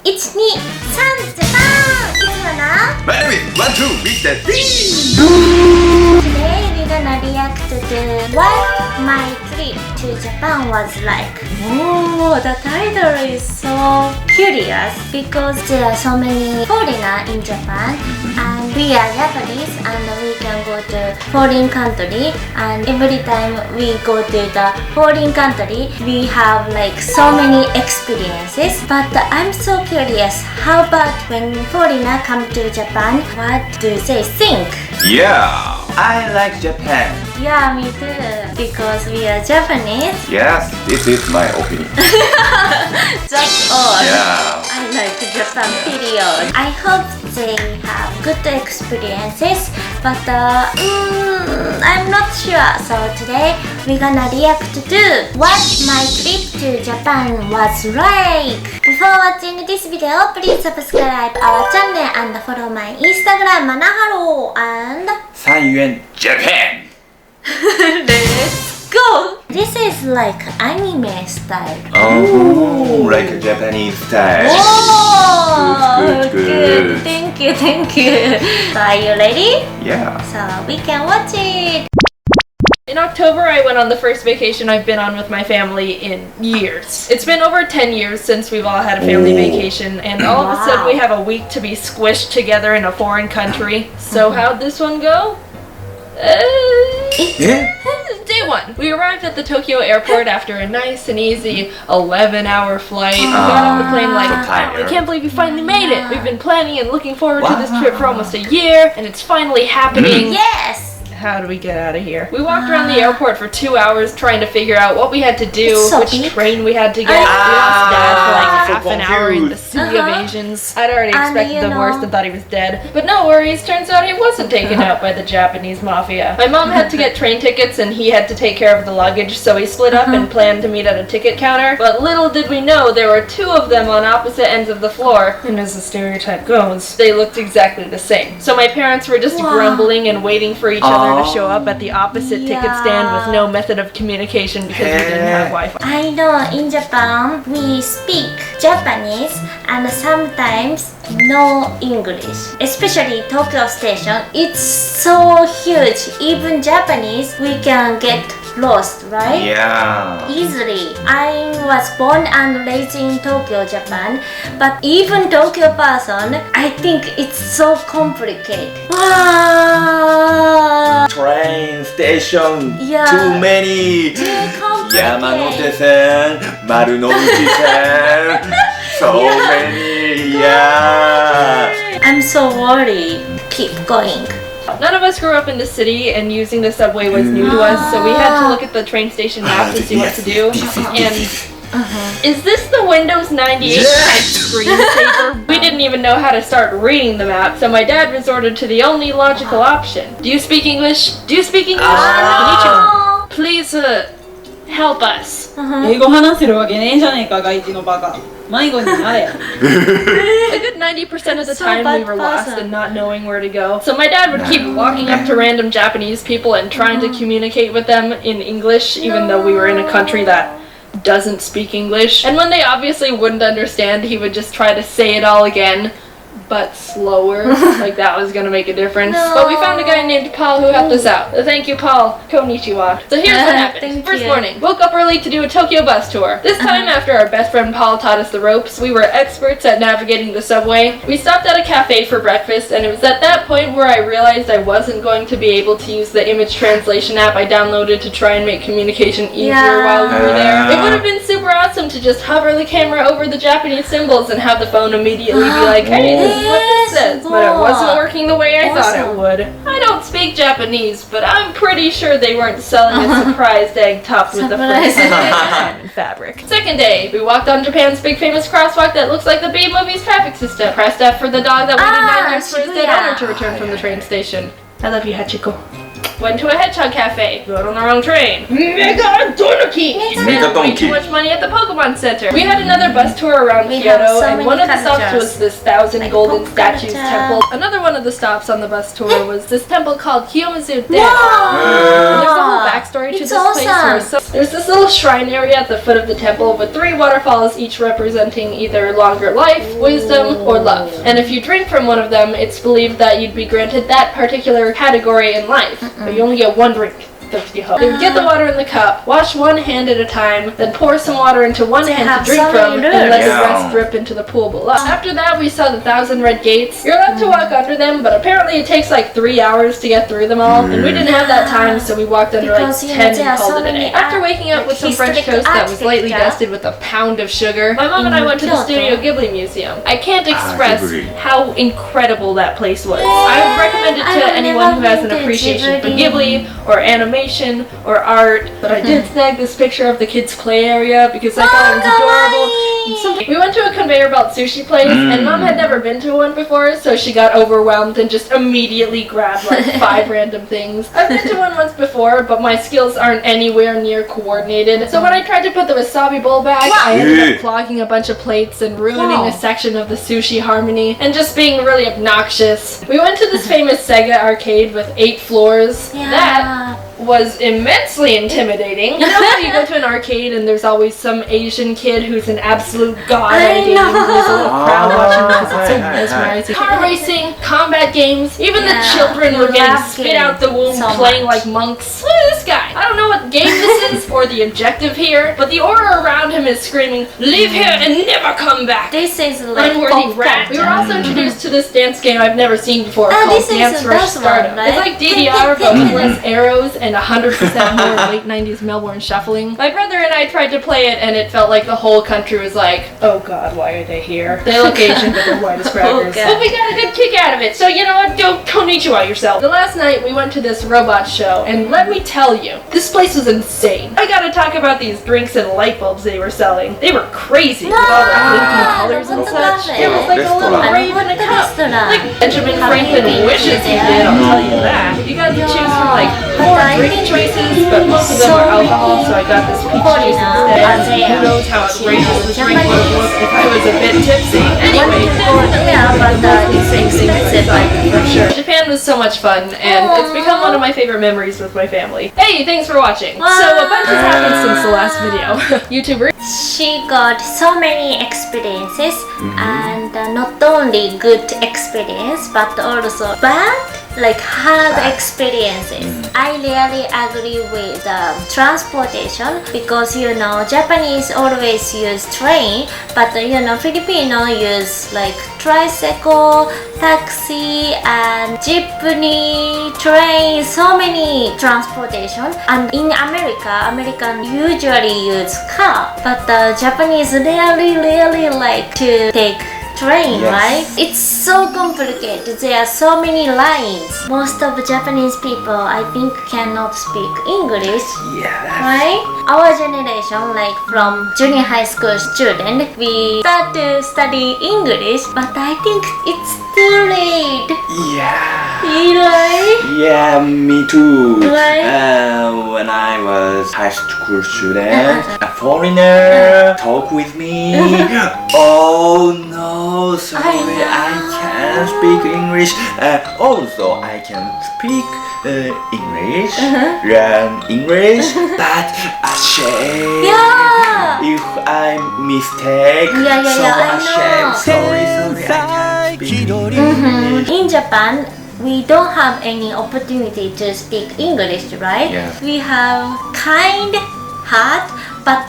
1、2、3、ジャパン！いつもな Maybe 1, 2, beat the Today we're gonna react to what my trip to Japan was like. Oh, the title is so curious because there are so many foreigners in Japan and we are Japanese and we can go to foreign country and every time we go to the foreign country we have like so many experiences, but I'm so curious, how about when foreigners come to Japan, what do they think? Yeah, I like Japan. Yeah, me too. Because we are Japanese. Yes, this is my opinion. That's all. Yeah. I like Japan, period. I hope they have good experiences, but I'm not sure. So today we're gonna react to what my trip to Japan was like. Before watching this video, please subscribe our channel and follow my Instagram, Manaharo, and 3元 Japan. let's go! This is like anime style. Oh, like a Japanese style. Whoa! Good. Thank you. So are you ready? Yeah. So we can watch it. In October, I went on the first vacation I've been on with my family in years. It's been over 10 years since we've all had a family vacation, and all of a sudden we have a week to be squished together in a foreign country. So how'd this one go? Yeah. Day one. We arrived at the Tokyo airport after a nice and easy 11-hour flight. We got off the plane like, tired. I can't believe we finally made it. We've been planning and looking forward to this trip for almost a year, and it's finally happening. Yes! How do we get out of here? We walked around the airport for 2 hours trying to figure out what we had to do, It's so which big. train we had to get. We lost Dad for like So half an hour in the confused. sea of Asians. I'd already And expected you the know- worst and thought he was dead. But no worries, turns out he wasn't taken out by the Japanese mafia. My mom had to get train tickets and he had to take care of the luggage, so we split up and planned to meet at a ticket counter. But little did we know there were two of them on opposite ends of the floor. And as the stereotype goes, they looked exactly the same. So my parents were just grumbling and waiting for each other to show up at the opposite ticket stand with no method of communication because we didn't have Wi-Fi. I know in Japan we speak Japanese and sometimes no English. Especially Tokyo station, it's so huge. Even Japanese we can get lost, right? Yeah. Easily. I was born and raised in Tokyo, Japan, but even Tokyo person, I think it's so complicated. Wow. Train station. Yeah. Too many. Too complicated. 山手線、丸の内線。So many. Yeah. I'm so worried. Keep going. None of us grew up in the city, and using the subway was new to us, so we had to look at the train station map to see what to do. And is this the Windows 98 type screensaver? We didn't even know how to start reading the map, so my dad resorted to the only logical option. Do you speak English? Do you speak English? Konnichiwa. Please, help us. 英語話せるわけねえじゃねえか、外地のバカ。迷子になれ。 A good 90% of the So time we bad were lost person. and not knowing where to go. So my dad would keep walking up to random Japanese people and trying to communicate with them in English, even though we were in a country that doesn't speak English. And when they obviously wouldn't understand, he would just try to say it all again, but slower, like that was gonna make a difference. No. But we found a guy named Paul who helped us out. Thank you, Paul. Konnichiwa. So here's what happened. Thank First you. morning, woke up early to do a Tokyo bus tour. This time, after our best friend Paul taught us the ropes, we were experts at navigating the subway. We stopped at a cafe for breakfast, and it was at that point where I realized I wasn't going to be able to use the image translation app I downloaded to try and make communication easier while we were there. It would have been super awesome to just hover the camera over the Japanese symbols and have the phone immediately be like, hey, this is what this says. But it wasn't working the way I thought it would. I don't speak Japanese, but I'm pretty sure they weren't selling a surprised egg topped with the Surprise. first diamond fabric. Second day, we walked on Japan's big famous crosswalk that looks like the B-movie's traffic system. Pressed F for the dog that waited 9 years for his dead Shibuya. owner to return from the train station. I love you, Hachiko. Went to a hedgehog cafe. Got on the wrong train. Mega Donkey. Spent way too much money at the Pokemon Center. We had another bus tour around We have Kyoto, so and many one of the stops characters. was this 1,000 golden Pop statues culture. temple. Another one of the stops on the bus tour was this temple called Kiyomizu Den. Wow. And there's a whole backstory to It's this place. awesome. There's this little shrine area at the foot of the temple with 3 waterfalls, each representing either longer life, wisdom, or love. And if you drink from one of them, it's believed that you'd be granted that particular category in life. But you only get 1 drink. Thirsty hoe. They would get the water in the cup, wash one hand at a time, then pour some water into one hand have to drink so from, many and let rules. the rest drip into the pool below. After that, we saw the 1,000 red gates. You're allowed to walk under them, but apparently it takes like 3 hours to get through them all, and we didn't have that time, so we walked under like Because, 10 there and are called so it a many day. After waking up with some French historic toast that was lightly architecture. dusted with a pound of sugar, my mom and I went to the Kyoto. Studio Ghibli Museum. I can't express Ghibli. how incredible that place was. I would recommend it I to have anyone who never has an been to appreciation for Ghibli. Ghibli or animation or art, but I did snag this picture of the kids' play area because I thought it was adorable. And we went to a conveyor belt sushi place, and Mom had never been to one before, so she got overwhelmed and just immediately grabbed like 5 random things. I've been to one once before, but my skills aren't anywhere near coordinated. So when I tried to put the wasabi bowl back, I ended up clogging a bunch of plates and ruining a section of the sushi harmony, and just being really obnoxious. We went to this famous Sega arcade with 8 floors. That was immensely intimidating. You know how you go to an arcade and there's always some Asian kid who's an absolute god at a game, and there's a little crowd watching because it's so mesmerizing. Car racing, combat games, even the children were getting love spit out the womb so playing much. like monks. Look at this guy. I don't know what game this is or the objective here, but the aura around him is screaming, "Leave here and never come back." This is like Unworthy pop rat. We were culture. also introduced to this dance game I've never seen before called this is Dance Rush this one, Stardom. right? It's like DDR but with less arrows and 100% more late 90s Melbourne shuffling. My brother and I tried to play it and it felt like the whole country was like, oh god, why are they here? They look Asian but they're white as crackers. God. But we got a good kick out of it, so you know what, don't konnichiwa yourself. The last night we went to this robot show, and let me tell you, this place was insane. I gotta talk about these drinks and light bulbs they were selling. They were crazy with all the blinking colors and such. It was like a little rave in a cup. Like Benjamin Franklin wishes he did, I'll tell you that. You got to choose from like 4 drink choices, but most of them are alcohol, so I got this peach juice instead. Who knows how outrageous this drink would have looked if I was a bit tipsy. Anyway, It's expensive. for sure. Japan was so much fun, and it's become one of my favorite memories with my family. Hey, thanks for watching. So a bunch has happened since the last video. YouTuber. She got so many experiences, and not only good experience but also bad, like hard experiences. I really agree with transportation, because you know Japanese always use train, but you know Filipino use like tricycle, taxi, and jeepney, train, so many transportation. And in American usually use car, but the Japanese really like to take train, right? It's so complicated. There are so many lines. Most of the Japanese people, I think, cannot speak English. Right? Our generation, like from junior high school student, we start to study English, but I think it's too late. Right? Yeah, me too. Right? When I was high school student, a foreigner talk with me. Oh no, sorry, I can't speak English. Also, I can speak English, learn English, but a shame. Yeah. If I mistake, so I a shame. know. Sorry, I can't speak English. In Japan, we don't have any opportunity to speak English, right? Yeah. We have kind heart, but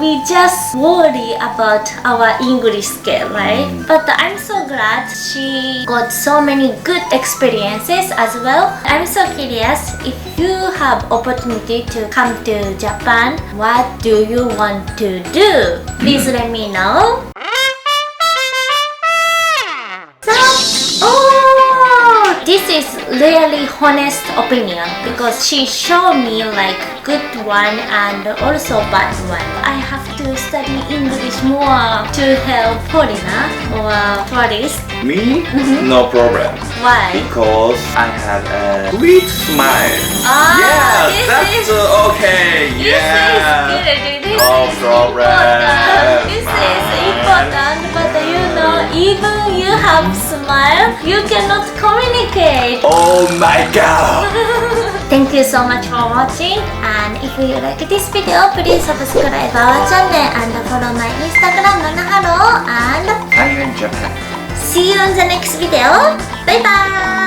we just worry about our English skill, right? But I'm so glad she got so many good experiences as well. I'm so curious, if you have opportunity to come to Japan, what do you want to do? Please let me know. Oh, this is really honest opinion because she showed me like good one and also bad one. I have to study English more to help foreigner or tourist. Me? No problem. Why? Because I have a sweet smile. Ah, Yes, this that's is okay. This is Yeah. good. This No is problem. important. This is important, but you know, even you have smile, you cannot communicate. Oh my god. Thank you so much for watching, and if you like this video, please subscribe our channel and follow my Instagram Nanaharo, and I'm in Japan. see you in the next video. Bye bye.